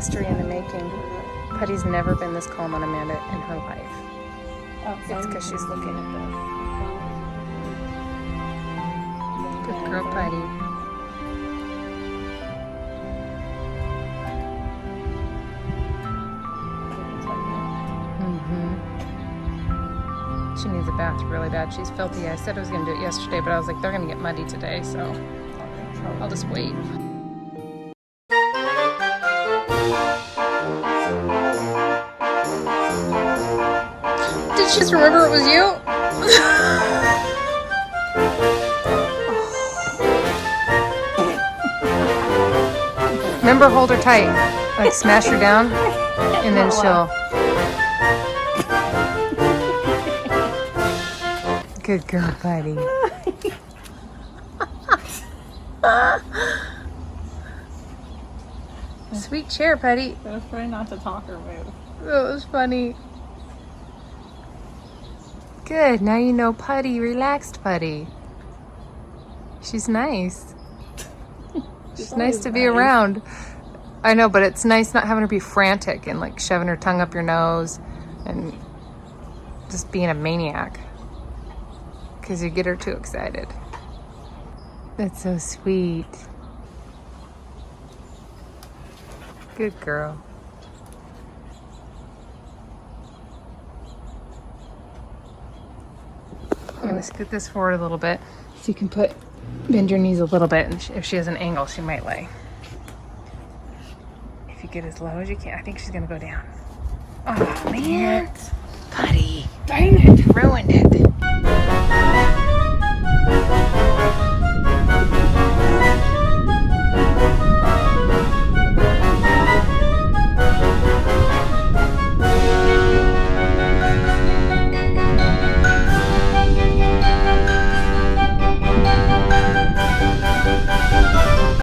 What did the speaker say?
history in the making. Puddy's never been this calm on Amanda in her life. It's because she's looking at this. Good girl, Puddy. She needs a bath really bad. She's filthy. I said I was going to do it yesterday, but I was like, they're going to get muddy today, so I'll just wait. Did she just remember it was you? Remember, hold her tight. Like smash her down, and then she'll... Good girl, Puddy. Sweet chair, Puddy. I was trying not to talk or move. That was funny. Good. Now you know Puddy. Relaxed Puddy. She's nice. She's nice to be around. I know, but it's nice not having her be frantic and like shoving her tongue up your nose and just being a maniac. Because you get her too excited. That's so sweet. Good girl. I'm going to scoot this forward a little bit so you can bend your knees a little bit, and if she has an angle, she might lay. If you get as low as you can, I think she's going to go down. Oh, man. Puddy. Dang it. Ruined it.